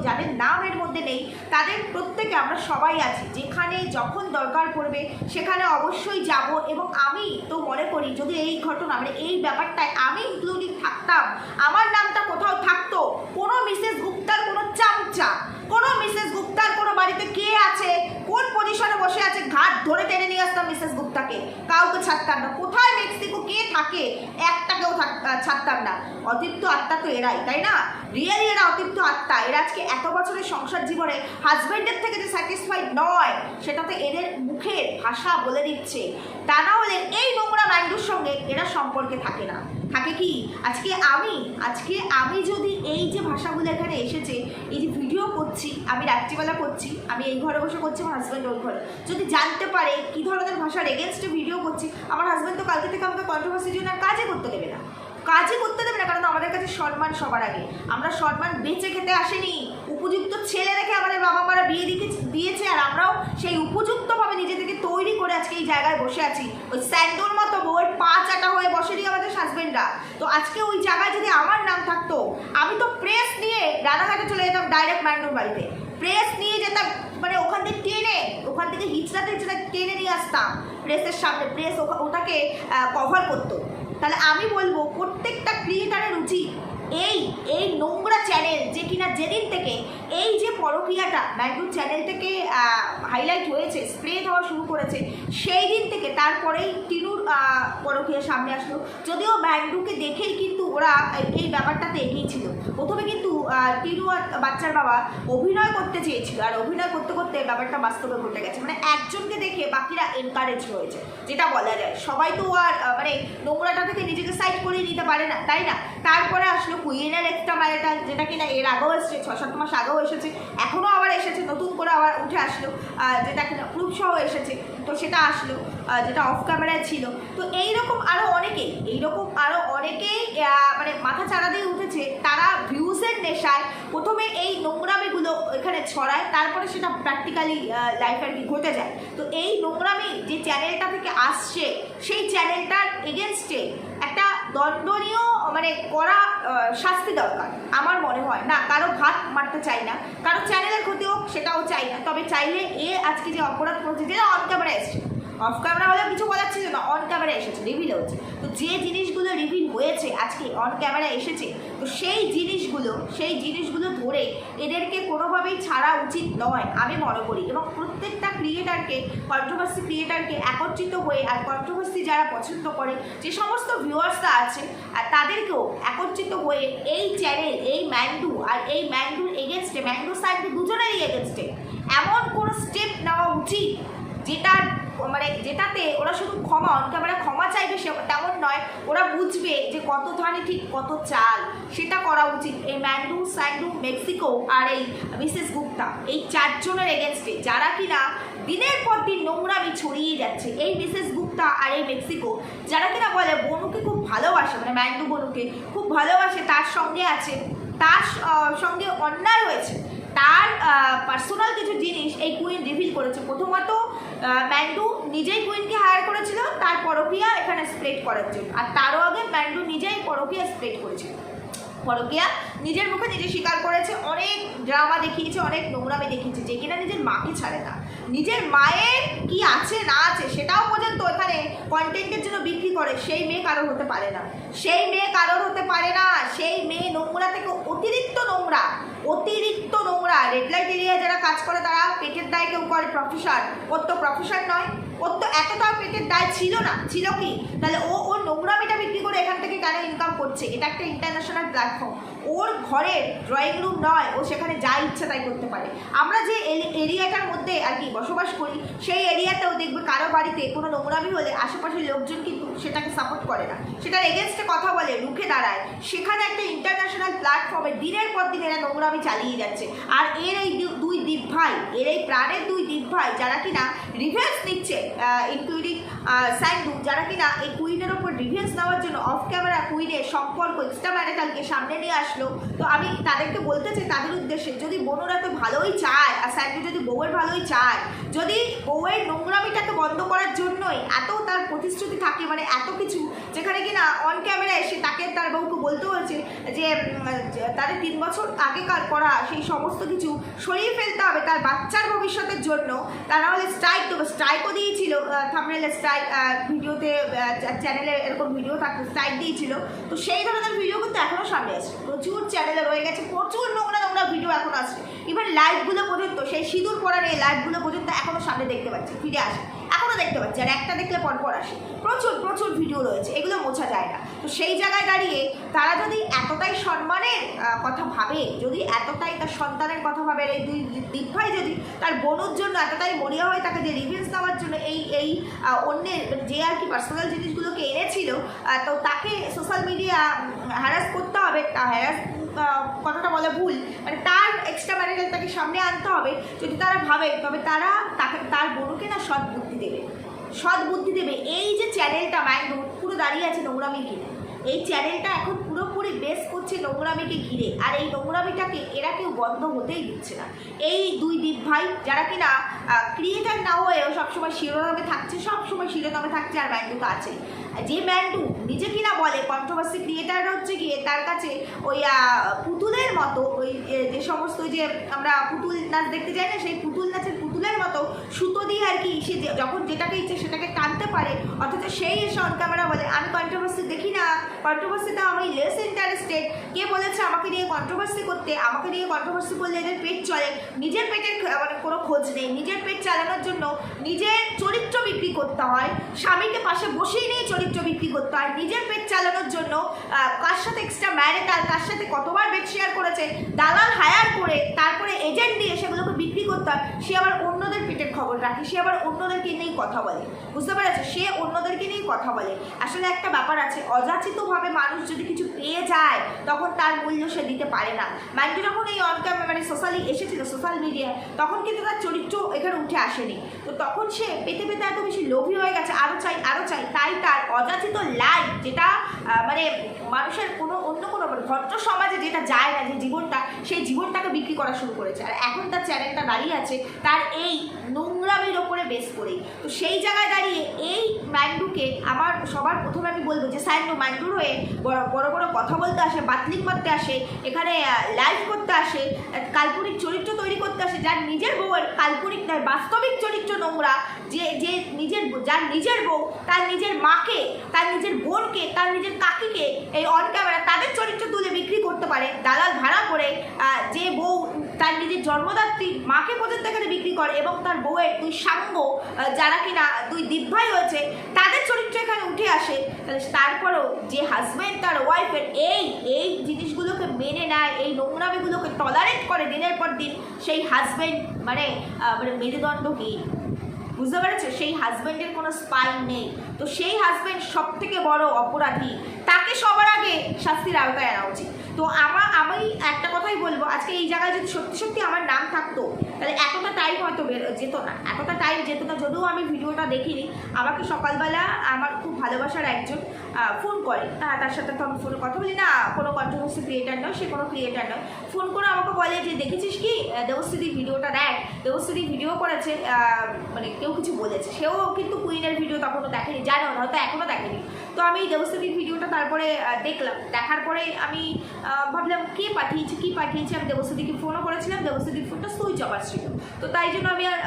যাদের নাম এর মধ্যে নেই, তাদের প্রত্যেকে আমরা সবাই আছি, যেখানে যখন দরকার পড়বে সেখানে অবশ্যই যাব। এবং আমি তো মনে করি যদি এই ঘটনা, মানে এই ব্যাপারটায় আমি ইনক্লুডিং থাকতাম, আমার নামটা কোথাও থাকতো, কোনো মিসেস গুপ্তার কোনো চামচা, কোনো মিসেস গুপ্তার কোনো বাড়িতে কে আছে, কোন পজিশনে বসে আছে, ঘাট ধরে টেনে নিয়ে আসতাম মিসেস গুপ্তাকে, কাউকে ছাড়তাম না। কোথায় মেক্সিকো কে থাকে, একটাকেও ছাড়তাম না। অতৃপ্ত আত্মা তো এরাই, তাই না? রিয়েলি এরা অতৃপ্ত আত্মা। এরা আজকে এত বছরের সংসার জীবনে হাজব্যান্ডের থেকে যে স্যাটিসফাইড নয়, সেটা তো এদের মুখের ভাষা বলে দিচ্ছে। তা না হলে এই নোংরা ম্যান্ডুর সঙ্গে এরা সম্পর্কে থাকে না। থাকে কি? আজকে আমি যদি এই যে ভাষাগুলো এখানে এসেছে, এই যে ভিডিও করছি, আমি রাত্রিবেলা করছি, আমি এই ঘরে বসে করছি, আমার হাজব্যান্ড ওই ঘরে, যদি জানতে পারে কী ধরনের ভাষার এগেনস্টে ভিডিও করছি, আমার হাজব্যান্ড তো কালকে থেকে আমাকে কন্ট্রোভার্সির জন্য আর কাজই করতে দেবে না। কারণ আমাদের কাছে সম্মান সবার আগে। আমরা সম্মান বেঁচে খেতে আসেনি, উপযুক্ত ছেলে রেখে আমাদের বাবা মারা বিয়ে দিয়েছে, আর আমরাও সেই উপযুক্তভাবে নিজেদেরকে তৈরি করে আজকে এই জায়গায় বসে আছি। ওই স্যান্ডোর মতো বউয়ের পা চাটা হয়ে বসেনি আমাদের হাজব্যান্ডরা। তো আজকে ওই জায়গায় যদি আমার নাম থাকতো, আমি তো প্রেস নিয়ে রানাঘাটে চলে যেতাম, ডাইরেক্ট ম্যান্ডুর বাড়িতে প্রেস নিয়ে যেতাম, মানে ওখান থেকে হিচড়াতে টেনে নিয়ে আসতাম প্রেসের সামনে, প্রেস ওটাকে কভার করতো। তাহলে আমি বলবো প্রত্যেকটা ক্রিয়েটারের উচিত এই নোংরা চ্যানেল, যে কিনা যেদিন থেকে এই যে পরকীয়াটা ম্যান্ডুর চ্যানেল থেকে হাইলাইট হয়েছে, স্প্রেড হওয়া শুরু করেছে, সেই দিন থেকে তারপরেই টিনুর পরকীয়া সামনে আসলো। যদিও ম্যান্ডুকে দেখেই কিন্তু ওরা এই ব্যাপারটাতে এগিয়েছিল। প্রথমে কিন্তু টিনু আর বাচ্চার বাবা অভিনয় করতে চেয়েছিল, আর অভিনয় করতে করতে ব্যাপারটা বাস্তবে ঘটে গেছে। মানে একজনকে দেখে বাকিরা এনকারেজ হয়েছে, যেটা বলা যায়। সবাই তো আর মানে নোংরাটা থেকে নিজেকে সাইড করে নিতে পারে না, তাই না? তারপরে আসলো কুইনের একটা মায়েরটা, যেটা কিনা এর আগেও এসেছে, 6-7 মাস আগেও এসেছে, এখনও আবার এসেছে, নতুন করে আবার উঠে আসলো, যেটা কিনা প্রুফ সহ এসেছে, তো সেটা আসলো, যেটা অফ ক্যামেরায় ছিল। তো এইরকম আরও অনেকেই মানে মাথা চাড়া দিয়ে উঠেছে। তারা ভিউজের নেশায় প্রথমে এই নোংরামিগুলো এখানে ছড়ায়, তারপরে সেটা প্র্যাকটিক্যালি লাইফে আর কি ঘটে যায়। তো এই নোংরামি যে চ্যানেলটা থেকে আসছে, সেই চ্যানেলটার এগেনস্টে একটা দণ্ডনীয় মানে কড়া শাস্তি দরকার আমার মনে হয়। না কারো ভাত মারতে চাই না, কারো চ্যানেলের ক্ষতি হোক সেটাও চাই না, তবে চাইলে আজকে যে অপরাধ করেছে, যেটা অন ক্যামেরা এসছে, অফ ক্যামেরা হলে কিছু বলার ছিল না, অন ক্যামেরা এসেছে, রিভিল হচ্ছে। তো যে জিনিসগুলো রিভিল হয়েছে আজকে অন ক্যামেরা এসেছে, তো সেই জিনিসগুলো ধরে এদেরকে কোনোভাবেই ছাড়া উচিত নয় আমি মনে করি। এবং প্রত্যেকটা ক্রিয়েটারকে, কন্ট্রোভার্সি ক্রিয়েটারকে একত্রিত হয়ে, আর কন্ট্রোভার্সি যারা পছন্দ করে, যে সমস্ত ভিউয়ার্সরা আছে, আর তাদেরকেও একত্রিত হয়ে এই চ্যানেল, এই ম্যান্ডু আর এই ম্যান্ডুর এগেনস্টে, ম্যান্ডু সাইড দুজনেরই এগেনস্টে এমন কোনো স্টেপ নেওয়া উচিত যেটাতে ওরা শুধু অন ক্যামেরা ক্ষমা চাইবে তেমন নয়, ওরা বুঝবে যে কত ধানে ঠিক কত চাল, সেটা করা উচিত। এই ম্যান্ডু, স্যান্ডু, মেক্সিকো আর এই মিসেস গুপ্তা, এই 4 জনের এগেনস্টে, যারা কিনা দিনের পর দিন নোংরামি ছড়িয়ে যাচ্ছে। এই মিসেস গুপ্তা আর এই মেক্সিকো, যারা কিনা বলে বনুকে খুব ভালোবাসে, মানে ম্যান্ডু বনুকে খুব ভালোবাসে, তার সঙ্গে আছে, তার সঙ্গে অন্যায় হয়েছে, তার পার্সোনাল কিছু জিনিস এই কুইন রিভিল করেছে। প্রথমত ম্যান্ডু নিজেই কুইনকে হায়ার করেছিল তার পরকীয়া এখানে স্প্রেড করার জন্য, আর তারও আগে ম্যান্ডু নিজেই পরকীয়া স্প্রেড করেছিল। পরকীয়া নিজের মুখে নিজে স্বীকার করেছে, অনেক ড্রামা দেখিয়েছে, অনেক নোংরামি দেখিয়েছে, যে কিনা নিজের মাকে ছাড়ে না, নিজের মায়ের কি আছে না আছে সেটাও পর্যন্ত এখানে কন্টেন্টের জন্য বিক্রি করে। সেই মেয়ে কারোর হতে পারে না, সেই মেয়ে নোংরা থেকে অতিরিক্ত নোংরা। রেড লাইট এরিয়ায় যারা কাজ করে তারা পেটের দায় কেউ করে প্রফেশন, ওর তো প্রফেশন নয়, ওর তো এতটাও পেটের দায় ছিল না, ছিল কি? তাহলে ওর নোংরামিটা বিক্রি করে এখান থেকে কেন ইনকাম করছে? এটা একটা ইন্টারন্যাশনাল প্ল্যাটফর্ম, ওর ঘরের ড্রয়িং রুম নয়, ও সেখানে যা ইচ্ছা তাই করতে পারে। আমরা যে এরিয়াটার মধ্যে আর কি বসবাস করি, সেই এরিয়াতেও দেখবে কারো বাড়িতে কোনো নোংরামি হলে আশেপাশের লোকজন কিন্তু সেটাকে সাপোর্ট করে না, সেটার এগেনস্টে কথা বলে, রুখে দাঁড়ায়। সেখানে একটা ইন্টারন্যাশনাল প্ল্যাটফর্মে দিনের পর দিন এরা নোংরামি চালিয়ে যাচ্ছে। আর এর এই দুই দীপ ভাই, এর এই প্রাণের দুই দীপ ভাই, যারা কিনা রিভেন্স নিচ্ছে, ইনক্লুডিং স্যান্ডু, যারা কিনা এই কুইনের ওপর রিভেন্স নেওয়ার জন্য অফ ক্যামেরা কুইনের সম্পর্ক এক্সট্রা ম্যারিটালকে সামনে নিয়ে আসলো। তো আমি তাদেরকে বলতে চাই, তাদের উদ্দেশ্যে, যদি বোনরা তো ভালোই চায়, আর স্যান্ডু যদি বউয়ের ভালোই চায়, যদি বউয়ের নোংরামিটাকে বন্ধ করার জন্যই এত তার প্রতিশ্রুতি থাকে, মানে এত কিছু, যেখানে কিনা অন ক্যামেরা এসে তাকে তার বউকে বলতে হয়েছে যে তাদের 3 বছর আগেকার করা সেই সমস্ত কিছু সরিয়ে ফেলতে হবে তার বাচ্চার ভবিষ্যতের জন্য, তা না হলে স্ট্রাইক দেবো। স্ট্রাইকও দিয়েছিল, থাম্বনেলে স্ট্রাইক, ভিডিওতে চ্যানেলে এরকম ভিডিও থাকতে স্ট্রাইক দিয়েছিল। তো সেই ধরনের ভিডিও কিন্তু এখনও সামনে আসছে, প্রচুর চ্যানেলে রয়ে গেছে, প্রচুর নোংরা ভিডিও এখন আসছে। ইভেন লাইভগুলো পর্যন্ত, সেই সিঁদুর পরার এই লাইভগুলো পর্যন্ত এখনও সামনে দেখতে পাচ্ছি, ফিরে আসে, এখনও দেখতে পাচ্ছি, আর একটা দেখলে পরপর আসে, প্রচুর ভিডিও রয়েছে, এগুলো মোছা যায় না। তো সেই জায়গায় দাঁড়িয়ে তারা যদি এতটাই সম্মানের কথা ভাবে, যদি এতটাই তার সন্তানের কথা ভাবে, এই দুই দীপ ভাই যদি তার বোনের জন্য এতটাই মরিয়া হয়ে থাকে, যে রিভেন্স নেওয়ার জন্য এই অন্যের যে আর কি পার্সোনাল জিনিসগুলোকে এনেছিল, তো তাকে সোশ্যাল মিডিয়া হ্যারাস করতে হবে, হ্যারাস কথাটা বলে ভুল, মানে তার এক্সট্রা ম্যারিটাল তাকে সামনে আনতে হবে, যদি তারা ভাবে, তবে তারা তার বোনকে না সৎ বুদ্ধি দেবে। এই যে চ্যানেলটা ম্যান্ডু পুরো দাঁড়িয়ে আছে নোংরামি ঘিরে, এই চ্যানেলটা এখন পুরোপুরি বেস করছে নোংরামিকে ঘিরে, আর এই নোংরামিটাকে এরা কেউ বন্ধ হতেই দিচ্ছে না। এই দুই দীপ ভাই, যারা কিনা ক্রিয়েটার না হয়েও সবসময় শিরোনামে থাকছে, আর ম্যান্ডু তো আছে। যে ম্যান্ডু নিজে কিনা বলে কন্ট্রোভার্সি ক্রিয়েটাররা হচ্ছে গিয়ে তার কাছে ওই পুতুলের মতো, ওই যে সমস্ত যে আমরা পুতুল নাচ দেখতে যাই না, সেই পুতুলের মতো সুতো দিয়ে আর কি সে যখন যেটাকে ইচ্ছে সেটাকে টানতে পারে, অথচ সেই এসে অন ক্যামেরা বলে আমি কন্ট্রোভার্সি দেখি না, কন্ট্রোভার্সিতে আমি লেস ইন্টারেস্টেড। কে বলেছে আমাকে নিয়ে কন্ট্রোভার্সি করতে? আমাকে নিয়ে কন্ট্রোভার্সি করলে এদের পেট চলে, নিজের পেটের মানে কোনো খোঁজ নেই। নিজের পেট চালানোর জন্য নিজের চরিত্র বিক্রি করতে হয়, স্বামীকে পাশে বসিয়ে নিয়ে চরিত্র বিক্রি করতে হয়। নিজের পেট চালানোর জন্য কার সাথে এক্সট্রা ম্যারিটাল, কার সাথে কতবার বেড শেয়ার করেছে, দালাল হায়ার করে তারপরে এজেন্ট দিয়ে সেগুলোকে বিক্রি করতে হয়। সে আবার অন্যদের পেটের খবর রাখে, সে আবার অন্যদেরকে নিয়েই কথা বলে, বুঝতে পেরেছে? সে অন্যদেরকে নিয়েই কথা বলে। আসলে একটা ব্যাপার আছে, অযাচিতভাবে মানুষ যদি কিছু পেয়ে যায় তখন তার মূল্য সে দিতে পারে না। মাইন্ডু যখন এই অন ক্যামেরা মানে সোশ্যালি এসেছিল, সোশ্যাল মিডিয়ায়, তখন কিন্তু তার চরিত্র এখানে উঠে আসেনি। তো তখন সে পেতে পেতে এত বেশি লোভী হয়ে গেছে, আরও চাই আরও চাই, তাই তার অযাচিত লাইফ, যেটা মানে মানুষের কোনো অন্য কোনো ভদ্র সমাজে যেটা যায় না, যে জীবনটা, সেই জীবনটাকে বিক্রি করা শুরু করেছে। আর এখন তার চ্যানেলটা দাঁড়িয়ে আছে তার এই নোংরামির ওপরে বেস করেই। তো সেই জায়গায় দাঁড়িয়ে এই ম্যান্ডুকে আমার সবার প্রথমে আমি বলবো যে স্যান্ডু ম্যান্ডুর হয়ে বড় বড় কথা বলতে আসে, বাতলিং করতে আসে, এখানে লাইভ করতে আসে, কাল্পনিক চরিত্র তৈরি করতে আসে, যার নিজের বউয়ের কাল্পনিক নয় বাস্তবিক চরিত্র নোংরা, যে নিজের যার নিজের বউ তার নিজের মাকে, তার নিজের বোনকে, তার নিজের কাকিকে এই অন ক্যামেরা তাদের চরিত্র তুলে বিক্রি করতে পারে দালাল ভাড়া করে। যে বউ তার নিজের জন্মদাত্রী মাকে পর্যন্ত এখানে বিক্রি করে, এবং তার বউয়ের দুই সাঙ্গ যারা কিনা দুই দিদিভাই হয়েছে তাদের চরিত্র এখানে উঠে আসে। তারপরেও যে হাজব্যান্ড তার ওয়াইফের এই জিনিসগুলোকে মেনে নেয়, এই নোংরামিগুলোকে টলারেট করে দিনের পর দিন, সেই হাজব্যান্ড মানে মেরুদণ্ডহীন, বুঝতে পেরেছো? সেই হাজব্যান্ডের কোনো স্পাইন নেই। তো সেই হাজব্যান্ড সব থেকে বড় অপরাধী, তাকে সবার আগে শাস্তির আওতায় আনা উচিত। তো আমি একটা কথাই বলবো, আজকে এই জায়গায় যদি সত্যি সত্যি আমার নাম থাকতো তাহলে এতটা টাইম হয়তো যেত না, এতটা টাইম যেত না। যদিও আমি ভিডিওটা দেখিনি, আমাকে সকালবেলা আমার খুব ভালোবাসার একজন ফোন করে, তার সাথে তো আমি ফোনে কথা বলি না, কোনো কন্ট্রোভার্সি ক্রিয়েটার নয়, সে কোনো ক্রিয়েটার নয়। ফোন করে আমাকে বলে যে দেখেছিস কি দেবশ্রী ভিডিওটা দেখ, দেবশ্রী ভিডিও করেছে, মানে কেউ কিছু বলেছে। সেও কিন্তু কুইনের ভিডিও তখনও দেখেনি, জানো না, হয়তো এখনও দেখেনি। তো আমি দেবশ্রীর ভিডিওটা তারপরে দেখলাম, দেখার পরে আমি ভাবলাম কে পাঠিয়েছে। আমি দেবশ্রীকে ফোনও করেছিলাম, দেবশ্রীর ফোনটা সুইচ অফ আসছিল। তো তাই জন্য আমি আর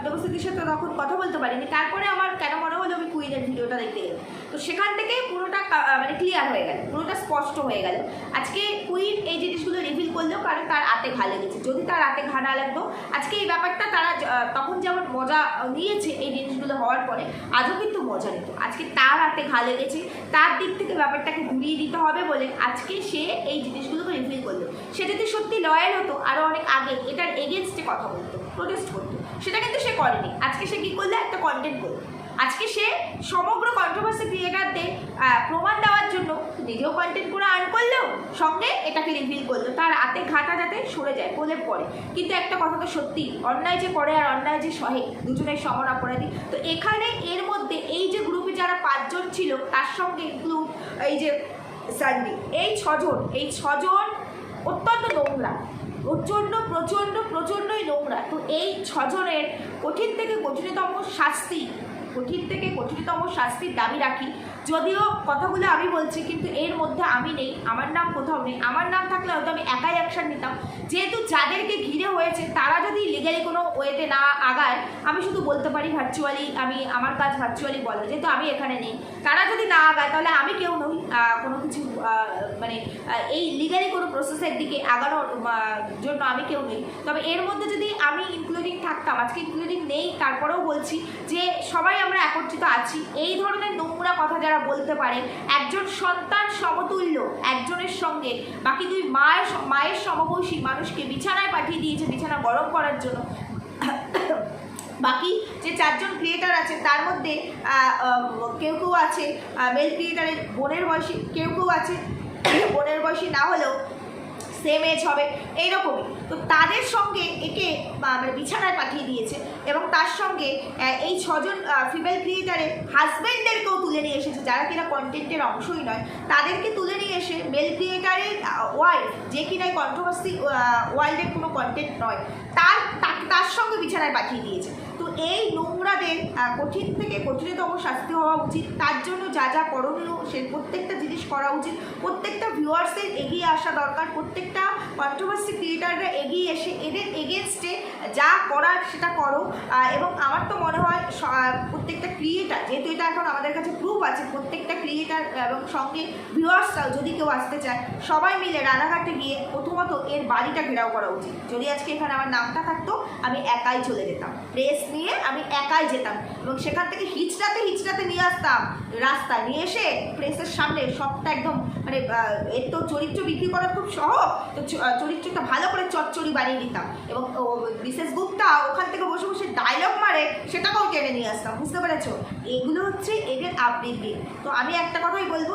দেবশ্রীর সাথে তখন কথা বলতে পারিনি। তারপরে আমার কেন মনে হলো আমি কুইনের ভিডিওটা দেখতে গেলাম, তো সেখান থেকে পুরোটা মানে ক্লিয়ার হয়ে গেল, পুরোটা স্পষ্ট হয়ে গেল। আজকে কুইন এই জিনিসগুলো রিভিল করলেও কারণ তার হাতে ঘা লেগেছে। যদি তার হাতে ঘা না লাগতো আজকে এই ব্যাপারটা তারা তখন যেমন মজা নিয়েছে এই জিনিসগুলো হওয়ার পরে, আজও কিন্তু মজা নিত। আজকে তার হাতে ঘা লেগেছে, তার দিক থেকে ব্যাপারটাকে ঘুরিয়ে দিতে হবে বলে আজকে সে এই জিনিসগুলোকে রিভিল করলো। সে যদি সত্যি লয়াল হতো আরও অনেক আগে এটার এগেনস্টে কথা বলতো, প্রোটেস্ট করতো, সেটা কিন্তু সে করেনি। আজকে সে কী করলো, একটা কন্টেন্ট করলো। আজকে সে সমগ্র কন্ট্রোভার্সি ক্রিয়েটারদের প্রমাণ দেওয়ার জন্য নিজেও কন্টেন্ট করে আর্ন করলেও সঙ্গে এটাকে রিভিল করলো, তার হাতে ঘাটা যাতে সরে যায় বলে পড়ে। কিন্তু একটা কথা তো সত্যি, অন্যায় যে করে আর অন্যায় যে সহে, দুজনের সমান অপরাধী। তো এখানে এর মধ্যে এই যে গ্রুপে যারা 5 জন ছিল, তার সঙ্গে ইনক্লুড এই যে সান্ডি, এই ছজন অত্যন্ত নোংরা, প্রচণ্ডই নোংরা। তো এই 6 জনের কঠিন থেকে কঠিনতম শাস্তির দাবি রাখি। যদিও কথাগুলো আমি বলছি, কিন্তু এর মধ্যে আমি নেই, আমার নাম কোথাও নেই। আমার নাম থাকলে হয়তো আমি একাই অ্যাকশন নিতাম। যেহেতু যাদেরকে ঘিরে হয়েছে তারা যদি লিগালি কোনো ওয়েতে না আগায়, আমি শুধু বলতে পারি ভার্চুয়ালি, আমার কাজ ভার্চুয়ালি বলা, যেহেতু আমি এখানে নেই, তারা যদি না আগায় তাহলে আমি কেউ নই কোনো কিছু মানে এই লিগালি কোনো প্রসেসের দিকে আগানোর জন্য আমি কেউ নেই। তবে এর মধ্যে যদি আমি ইনক্লুডিং থাকতাম, আজকে ইনক্লুডিং নেই, তারপরেও বলছি যে সবাই আমরা একত্রিত আছি। এই ধরনের নোংরা কথা যারা বলতে পারে, একজন সন্তান সমতুল্য একজনের সঙ্গে বাকি 2 মায়ের সমবয়সী মানুষকে বিছানায় পাঠিয়ে দিয়েছে বিছানা গরম করার জন্য। বাকি যে 4 জন ক্রিয়েটার আছে তার মধ্যে কেউ আছে মেল ক্রিয়েটারের বোনের বয়সী, কেউ আছে বোনের বয়সী না হলেও সেম এজ হবে, এইরকমই। তো তাদের সঙ্গে একে মানে বিছানায় পাঠিয়ে দিয়েছে, এবং তার সঙ্গে এই 6 জন ফিমেল ক্রিয়েটারের হাজব্যান্ডদেরকেও তুলে নিয়ে এসেছে, যারা কিনা কন্টেন্টের অংশই নয়, তাদেরকে তুলে নিয়ে এসে মেল ক্রিয়েটারের ওয়াইফ, যে কিনা কন্ট্রোভার্সি ওয়ার্ল্ডের কোনো কন্টেন্ট নয়, তার সঙ্গে বিছানায় পাঠিয়ে দিয়েছে। তো এই নোংরাদের কঠিন থেকে কঠিনতম শাস্তি হওয়া উচিত। তার জন্য যা করণীয় সে প্রত্যেকটা জিনিস করা উচিত। প্রত্যেকটা ভিউয়ার্সের এগিয়ে আসা দরকার, প্রত্যেকটা কন্ট্রোভার্সি ক্রিয়েটাররা এগিয়ে এসে এদের এগেনস্টে যা করার সেটা করো। এবং আমার তো মনে হয় প্রত্যেকটা ক্রিয়েটার, যেহেতু এটা এখন আমাদের কাছে প্রুফ আছে, প্রত্যেকটা ক্রিয়েটার এবং সঙ্গে ভিউয়ার্সরাও যদি কেউ আসতে চায় সবাই মিলে রানাঘাটে গিয়ে প্রথমত এর বাড়িটা ঘেরাও করা উচিত। যদি আজকে এখানে আমার নামটা থাকতো আমি একাই চলে যেতাম, প্রেস নিয়ে আমি একাই যেতাম এবং সেখান থেকে হিচড়াতে নিয়ে আসতাম রাস্তায়, নিয়ে এসে প্রেসের সামনে সবটা একদম মানে এর তো চরিত্র বিক্রি করা খুব সহজ, তো চরিত্রটা ভালো করে চচ্চড়ি বানিয়ে দিতাম এবং বিশেষ গুপ্তা ওখান থেকে বসে বসে ডায়লগ মারে সেটাকেও টেনে নিয়ে আসতাম। বুঝতে পেরেছো? এগুলো হচ্ছে এদের আপডেট। তো আমি একটা কথাই বলবো,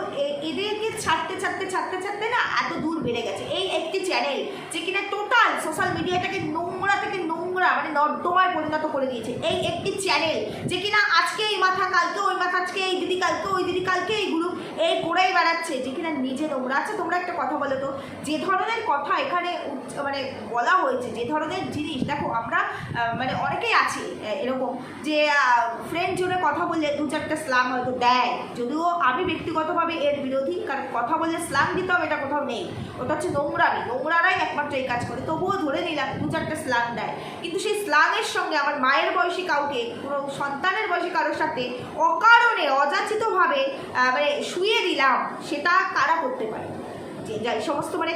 এদেরকে ছাড়তে না এত দূর বেড়ে গেছে এই একটি চ্যানেল যে কিনা টোটাল সোশ্যাল মিডিয়াটাকে নোংরা থেকে নোংরা মানে নর্দমায় পরিণত করে দিয়েছে। এই একটি চ্যানেল যে কিনা আজকে এই মাথা কালকে ওই মাথা, আজকে এই দিদি কালকে ওই দিদি কালকে এই গ্রুপ এই করেই বেড়াচ্ছে, যে কিনা নিজে নোংরা। আচ্ছা তোমরা একটা কথা বলো তো, যে ধরনের কথা এখানে মানে বলা হয়েছে, যে ধরনের জিনিস, দেখো আমরা মানে অনেকেই আছে এরকম যে ফ্রেন্ড জোনে কথা বললে দু চারটে স্লাং হয়তো দেয়, যদিও আমি ব্যক্তিগতভাবে এর বিরোধী, কারণ কথা বললে স্লাং দিতে হবে এটা কোথাও নেই, ওটা হচ্ছে নোংরারাই একমাত্র এই কাজ করে। তবুও ধরে নিলাম দু চারটে স্লাং দেয়, কিন্তু সেই স্লাংয়ের সঙ্গে আমার মায়ের বয়সী কাউকে, কোনো সন্তানের বয়সী কারোর সাথে অকারণে অযাচিতভাবে মানে শুয়ে দিলাম, সেটা কারা করতে পারে? যে সমস্ত মানে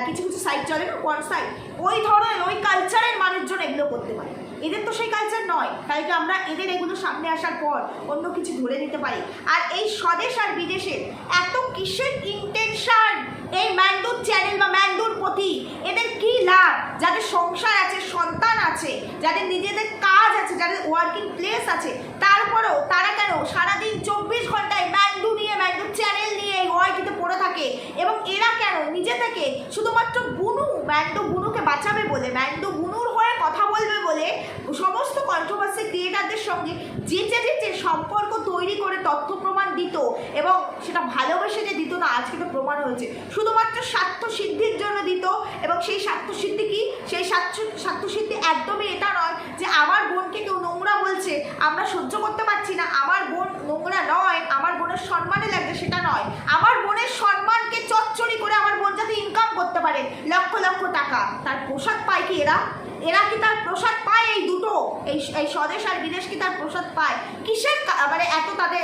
কিছু সাইট চলে না, কোন সাইট, ওই ধরনের ওই কালচারের মানুষজন এগুলো করতে পারে। এদের তো সেই কালচার নয়, তাই তো আমরা এদের এগুলো সামনে আসার পর অন্য কিছু ধরে নিতে পারি। আর এই স্বদেশ আর বিদেশে এত কিসের ইন্টেনশন এই ম্যান্ডুর চ্যানেল বা ম্যান্ডুর প্রতি? এদের কি লাভ? যাদের সংসার আছে, সন্তান আছে, যাদের নিজেদের কাজ আছে, যাদের ওয়ার্কিং প্লেস আছে, তারপরেও তারা কেন সারাদিন 24 ঘন্টায় ম্যান্ডু নিয়ে, ম্যান্ডুর চ্যানেল নিয়ে এই ওয়ার্কিতে পড়ে থাকে? এবং এরা কেন নিজে থেকে শুধুমাত্র বুনুকে বাঁচাবে বলে, ম্যান্ডু বুনুর হয়ে কথা বলবে বলে সমস্ত কন্ট্রোভার্সি ক্রিয়েটারদের সঙ্গে যেচে সম্পর্ক তৈরি করে তথ্য প্রমাণ দিত, এবং সেটা ভালোবেসে যে দিত না, আজকে তো প্রমাণ হয়েছে শুধুমাত্র স্বার্থ সিদ্ধির জন্য দিত। এবং সেই স্বার্থ সিদ্ধি কি? সেই স্বার্থ সিদ্ধি একদমই এটা নয় যে আমার বোনকে কেউ নোংরা বলছে আমরা সহ্য করতে পারছি না, আমার বোন নোংরা নয়, আমার বোনের সম্মানে লাগছে, সেটা নয়। আমার বোনের সম্মানকে চচ্চড়ি করে আমার বোন যাতে ইনকাম করতে পারে লক্ষ লক্ষ টাকা, তার পোশাক পায় কি এরা কি তার প্রসাদ পায়? এই দুটো, এই স্বদেশ আর বিদেশ কি তার প্রসাদ পায়? কিসের মানে এত তাদের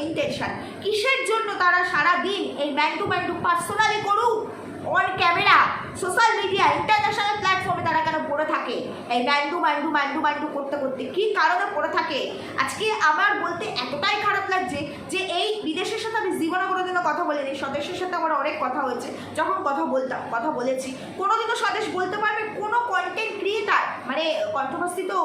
ইন্টেনশন? কিসের জন্য তারা সারা দিন এই ম্যান্ডু পার্সোনালি করুক, on camera, social media, international প্ল্যাটফর্মে তারা কেন পড়ে থাকে এই ম্যান্ডু করতে কি কারণে পড়ে থাকে? আজকে আমার বলতে এতটাই খারাপ লাগছে যে এই বিদেশের সাথে আমি জীবনে কোনোদিনও কথা বলিনি, স্বদেশের সাথে আমার অনেক কথা হয়েছে, যখন কথা বলেছি, কোনোদিনও স্বদেশ বলতে পারবে কোনো কন্টেন্ট ক্রিয়েটার, মানে কন্ট্রোভার্সি তো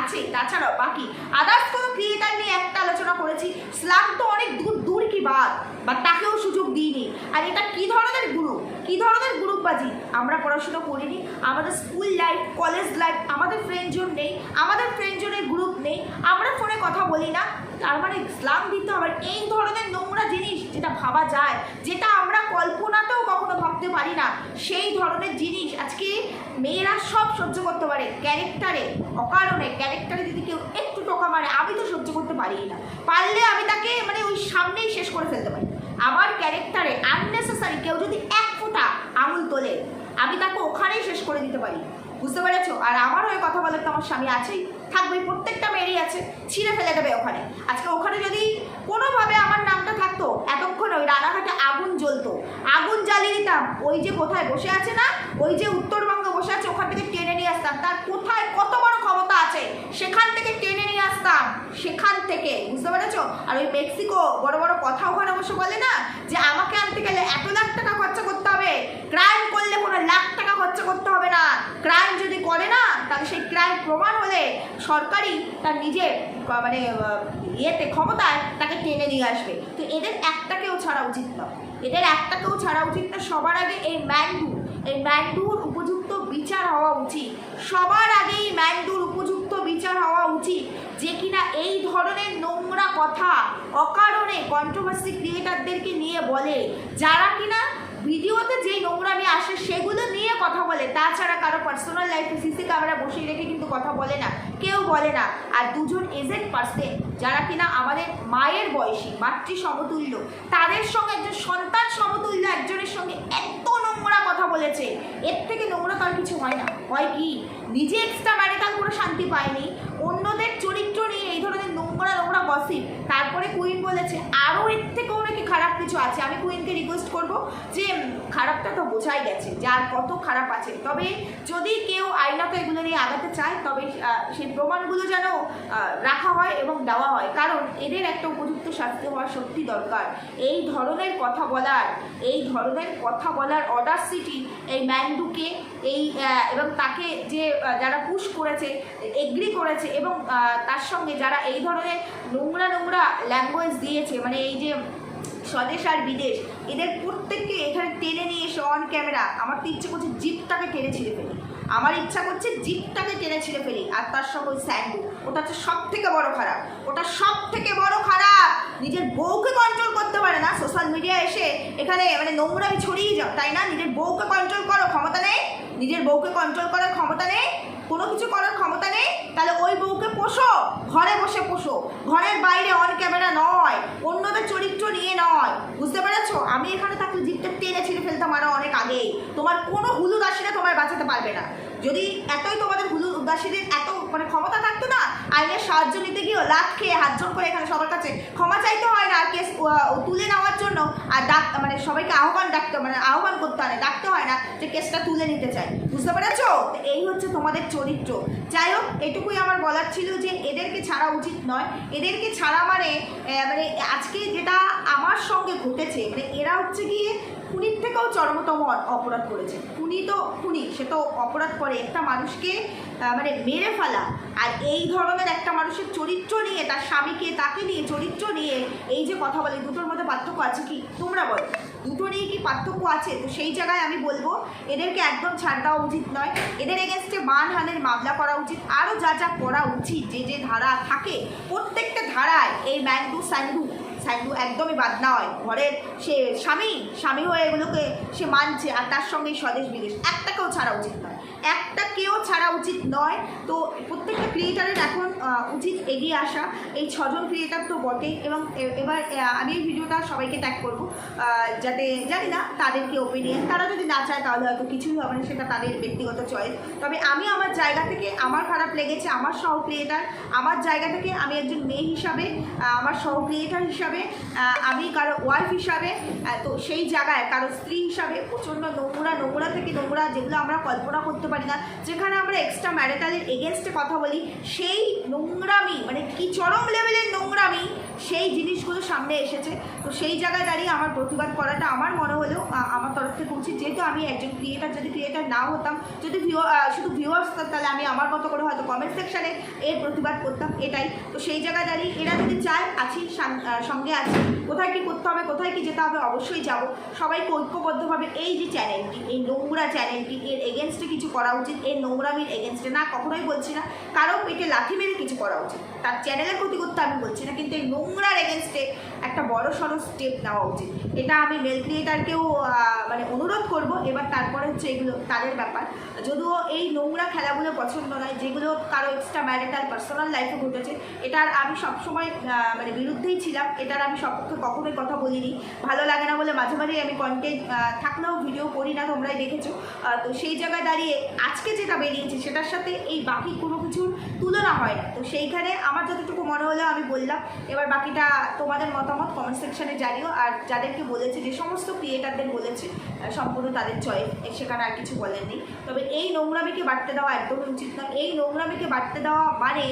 আছেই, তাছাড়াও বাকি আদার্স কোনো ক্রিয়েটার নিয়ে একটা আলোচনা করেছি, স্লাম তো অনেক দূর কি বাদ, বা তাকেও সুযোগ দিইনি। আর এটা কী ধরনের গ্রুপবাজি? আমরা পড়াশুনো করিনি, আমাদের স্কুল লাইফ, কলেজ লাইফ, আমাদের ফ্রেন্ড জোন নেই, আমাদের ফ্রেন্ড জোনের গ্রুপ নেই, আমরা ফোনে কথা বলি না, তার মানে ইসলাম দিতে হবে? এই ধরনের নোংরা জিনিস যেটা ভাবা যায়, যেটা আমরা কল্পনাতেও কখনো ভাবতে পারি না, সেই ধরনের জিনিস আজকে মেয়েরা সব সহ্য করতে পারে। অকারণে ক্যারেক্টারে যদি কেউ একটু টোকা মারে, আমি তো সহ্য করতে পারি না, পারলে আমি তাকে মানে ওই সামনেই শেষ করে ফেলতে পারি। আমার ক্যারেক্টারে আননেসেসারি কেউ যদি এক ফোঁটা আঙুল তোলে, আমি তাকে ওখানেই শেষ করে দিতে পারি। বুঝতে পেরেছো? আর আমার হয়ে কথা বলার তো আমার স্বামী আছেই, থাকবেই, প্রত্যেকটা মেয়েরই আছে, ছিঁড়ে ফেলে দেবে ওখানে। আজকে ওখানে যদি কোনোভাবে আমার নামটা থাকতো, এতক্ষণ ওই রানাঘাটে আগুন জ্বলতো, আগুন জ্বালিয়ে দিতাম, ওই যে কোথায় বসে আছে না, ওই যে উত্তরবঙ্গে বসে আছে, ওখান থেকে টেনে নিয়ে আসতাম, তার কোথায় কত বড় ক্ষমতা আছে, সেখান থেকে টেনে নিয়ে আসতাম, সেখান থেকে। বুঝতে পেরেছো? আর ওই মেক্সিকো বড় বড় কথা ওখানে বসে বলে না যে আমাকে আনতে গেলে এত লাখ টাকা খরচা করতে হবে, ক্রাইম করলে কোনো লাখ টাকা খরচা করতে হবে না, ক্রাইম যদি করে না তাহলে সেই ক্রাইম প্রমাণ হলে সরকারি তার নিজের মানে ক্ষমতায় তাকে টেনে নিয়ে আসবে। তো এদের একটাকেও ছাড়া উচিত না, সবার আগে এই ম্যান্ডুর উপযুক্ত বিচার হওয়া উচিত, সবার আগে এই ম্যান্ডুর উপযুক্ত বিচার হওয়া উচিত, যে কিনা এই ধরনের নোংরা কথা অকারণে কন্ট্রোভার্সি ক্রিয়েটারদেরকে নিয়ে বলে, যারা কিনা ভিডিওতে যেই নোংরামি আসে সেগুলো নিয়ে কথা বলে, তাছাড়া কারো পার্সোনাল লাইফে সিসি ক্যামেরা বসিয়ে রেখে কিন্তু কথা বলে না, কেউ বলে না। আর দুজন এজেড পার্সন যারা কিনা আমাদের মায়ের বয়সী, মাতৃ সমতুল্য, তাদের সঙ্গে একজন সন্তান সমতুল্য একজনের সঙ্গে এত নোংরা কথা বলেছে, এর থেকে নোংরা তার কিছু হয় না। হয় কি, নিজে এক্সট্রা ম্যারিটাল করে শান্তি পায়নি, অন্যদের চরিত্র নিয়ে এই ধরনের নোংরা নোংরা গসিপ। তারপরে কুইন বলেছে আরও এর থেকেও নাকি খারাপ কিছু আছে। আমি কুইনকে রিকোয়েস্ট করব যে খারাপটা তো বোঝাই গেছে যার কত খারাপ আছে, তবে যদি কেউ আইনত এগুলো নিয়ে আগাতে চায় তবে সেই প্রমাণগুলো যেন রাখা হয় এবং দেওয়া হয়, কারণ এদের একটা উপযুক্ত শাস্তি হওয়া সত্যি দরকার। এই ধরনের কথা বলার অডাসিটি এই ম্যান্ডুকে এবং তাকে যে যারা পুশ করেছে, এগ্রি করেছে এবং তার সঙ্গে যারা এই ধরনের নোংরা ল্যাঙ্গুয়েজ দিয়েছে, মানে এই যে স্বদেশ আর বিদেশ, এদের প্রত্যেককে এখানে টেনে নিয়ে এসে অন ক্যামেরা আমার তো ইচ্ছে করছে জিপটাকে টেনে ছিঁড়ে ফেলি, আর তার সঙ্গে ওই স্যান্ডু, ওটা হচ্ছে সব থেকে বড় খারাপ। নিজের বউকে কন্ট্রোল করতে পারে না, সোশ্যাল মিডিয়া এসে এখানে মানে নোংরামি ছড়িয়ে যাও, তাই না? নিজের বউকে কন্ট্রোল করার ক্ষমতা নেই, কোনো কিছু করার ক্ষমতা নেই, তাহলে ওই বউকে পোষো, ঘরে বসে পোষো, ঘরের বাইরে অন ক্যামেরা নয়, অন্যদের চরিত্র নিয়ে নয়, বুঝতে পেরেছো? আমি এখানে থাকলে জিপটা টেনে ছিঁড়ে ফেলতাম আরও অনেক আগেই। তোমার কোনো হুলু দাসীরা তোমায় বাঁচাতে পারবে না। যদি এতই তোমাদের হুলু দাসীদের এত মানে ক্ষমতা থাকতো না, আইনের সাহায্য নিতে গিয়েও লাট খেয়ে হাত জোর করে এখানে সবার কাছে ক্ষমা চাইতে হয় না, কেস তুলে নেওয়ার জন্য আর মানে সবাইকে আহ্বান করতে হয় না, ডাকতে হয় না যে কেসটা তুলে নিতে চাই, বুঝতে পেরেছো? এই হচ্ছে তোমাদের চরিত্র। যাই হোক, এটুকুই আমার বলার ছিল যে এদেরকে ছাড়া উচিত নয়। এদেরকে ছাড়া মানে আজকে যেটা আমার সঙ্গে ঘটেছে, মানে এরা হচ্ছে গিয়ে খুনির থেকেও চরমতম অপরাধ করেছে। খুনি সে তো অপরাধ করে একটা মানুষকে মানে মেরে ফেলা, আর এই ধরনের একটা মানুষের চরিত্র নিয়ে, তার স্বামীকে তাকে নিয়ে চরিত্র নিয়ে এই যে কথা বলে, দুটোর মধ্যে পার্থক্য আছে কি? তোমরা বলো, দুটো নিয়ে কি পার্থক্য আছে? তো সেই জায়গায় আমি বলবো এদেরকে একদম ছাড় দেওয়া উচিত নয়, এদের এগেনস্টে মানহানির মামলা করা উচিত, আরও যা করা উচিত, যে ধারা থাকে প্রত্যেকটা ধারায় এই ম্যান্ডু স্যান্ডু একদমই বাদ না হয়। ঘরের সে স্বামী হয়ে এগুলোকে সে মানছে, আর তার সঙ্গে স্বদেশ বিদেশ একটাকেও ছাড়া উচিত নয়। তো প্রত্যেকটা ক্রিয়েটারের এখন উচিত এগিয়ে আসা, এই 6 জন ক্রিয়েটার তো বটে, এবং এবার আমি এই ভিডিওটা সবাইকে ট্যাগ করবো, যাতে জানি না তাদেরকে ওপিনিয়ন, তারা যদি না চায় তাহলে হয়তো কিছুই হবে না, সেটা তাদের ব্যক্তিগত চয়েস। তবে আমি আমার জায়গা থেকে আমার খারাপ লেগেছে, আমার সহ ক্রিয়েটার, আমার জায়গা থেকে আমি একজন মেয়ে হিসাবে, আমার সহ ক্রিয়েটার হিসাবে, আমি কারো ওয়াইফ হিসাবে, তো সেই জায়গায় কারো স্ত্রী হিসাবে প্রচণ্ড নোংরা থেকে নোংরা, যেগুলো আমরা কল্পনা করতে পারি না, যেখানে আমরা এক্সট্রা ম্যারিটালের এগেনস্টে কথা বলি, সেই নোংরামি মানে কি চরম লেভেলের নোংরামি, সেই জিনিসগুলো সামনে এসেছে। তো সেই জায়গায় দাঁড়িয়ে আমার প্রতিবাদ করাটা আমার মনে হলেও আমার তরফ থেকে উচিত, যেহেতু আমি একজন ক্রিয়েটার, যদি ক্রিয়েটার না হতাম, যদি শুধু ভিউয়ার্স হতাম, তাহলে আমি আমার মতো করে হয়তো কমেন্ট সেকশানে এর প্রতিবাদ করতাম, এটাই। তো সেই জায়গায় দাঁড়িয়ে এরা যদি চায় আছি, সঙ্গে আছি, কোথায় কী করতে হবে, কোথায় কী যেতে হবে অবশ্যই যাব। সবাইকে ঐক্যবদ্ধভাবে এই যে চ্যানেলটি, এই নোংরা চ্যানেলটি, এর এগেনস্টে কিছু করা উচিত, এর নোংরামির এগেনস্টে না, কখনোই বলছি না কারো পেটে লাথি মেরে কিছু করা উচিত, তার চ্যানেলের ক্ষতি করতে আমি বলছি না, কিন্তু এই নোংরার এগেনস্টে একটা বড় সড়ো স্টেপ নেওয়া উচিত। এটা আমি মেল ক্রিয়েটারকেও মানে অনুরোধ করব। এবার তারপরে হচ্ছে এগুলো তাদের ব্যাপার, যদিও এই নোংরা খেলাগুলো পছন্দ নয়, যেগুলো কারো এক্সট্রা ম্যারিটাল পার্সোনাল লাইফে ঘটেছে, এটার আমি সবসময় মানে বিরুদ্ধেই ছিলাম, এটার আমি সবপক্ষে কখনোই কথা বলিনি, ভালো লাগে না বলে মাঝে মাঝেই আমি কন্টেন্ট থাকলেও ভিডিও করি না, তোমরাই দেখেছো। তো সেই জায়গায় দাঁড়িয়ে আজকে যেটা বেরিয়েছে সেটার সাথে এই বাকি কোনো কিছুর তুলনা হয় না। তো সেইখানে আমার যতটুকু মনে হলো আমি বললাম, এবার বাকিটা তোমাদের মতামত কমেন্ট সেকশানে জানিও। আর যাদেরকে বলেছে, যে সমস্ত ক্রিয়েটারদের বলেছে, সম্পূর্ণ তাদের চয়েস, সেখানে আর কিছু বলেননি। তবে এই নোংরামিকে বাড়তে দেওয়া একদমই উচিত নয়। এই নোংরামিকে বাড়তে দেওয়া মানে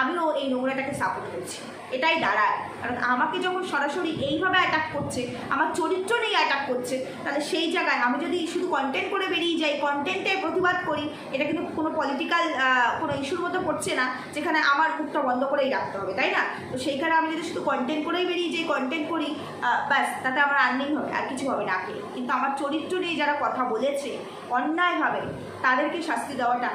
আমিও এই নোংরাটাকে সাপোর্ট করছি, এটাই দাঁড়ায়। কারণ আমাকে যখন সরাসরি এইভাবে অ্যাটাক করছে, আমার চরিত্র নিয়ে অ্যাটাক করছে, তাহলে সেই জায়গায় আমি যদি শুধু কন্টেন্ট করে বেরিয়ে যাই, কন্টেন্টে প্রতিবাদ করি, এটা কিন্তু কোনো পলিটিক্যাল কোনো ইস্যুর মধ্যে পড়ছে না, যেখানে আমার মুখটা বন্ধ করেই রাখতে হবে, তাই না? তো সেইখানে আমি যদি শুধু কন্টেন্ট করেই বেরিয়ে যাই, কন্টেন্ট করি, ব্যাস, তাতে আমার আর্নিং হবে, আর কিছু হবে না। কিন্তু আমার চরিত্র নিয়ে যারা কথা বলেছে অন্যায়ভাবে, তাদেরকে শাস্তি দেওয়াটা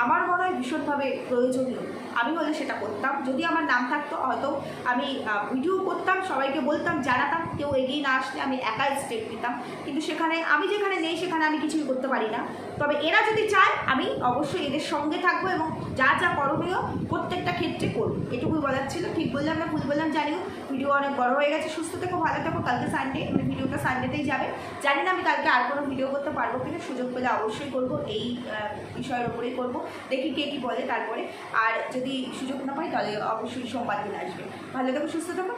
আমার মনে হয় ভীষণভাবে প্রয়োজনীয়। আমি হলে সেটা করতাম, যদি আমার নাম থাকতো হয়তো আমি ভিডিও করতাম, সবাইকে বলতাম, জানাতাম, কেউ এগিয়ে না আসলে আমি একাই স্টেপ নিতাম। কিন্তু সেখানে আমি যেখানে নেই সেখানে আমি কিছুই করতে পারি না। তবে এরা যদি চায় আমি অবশ্যই এদের সঙ্গে থাকবো এবং যা যা করণীয় প্রত্যেকটা ক্ষেত্রে করবো, এটুকুই বলার ছিল। ঠিক বললাম না ভুল বললাম জানিও। ভিডিও অনেক বড় হয়ে গেছে। সুস্থ থেকো, ভালো থেকো। কালকে সানডে, মানে ভিডিওটা সানডেতেই যাবে। জানি না আমি কালকে আর কোনো ভিডিও করতে পারবো কিনা, সুযোগ পেলে অবশ্যই করবো, এই বিষয়ের ওপরেই করবো। দেখি কে কী বলে তারপরে। আর যদি সুযোগ না পাই তাহলে অবশ্যই সোমবার দিন আসবে। ভালো থেকো, সুস্থ থেকো।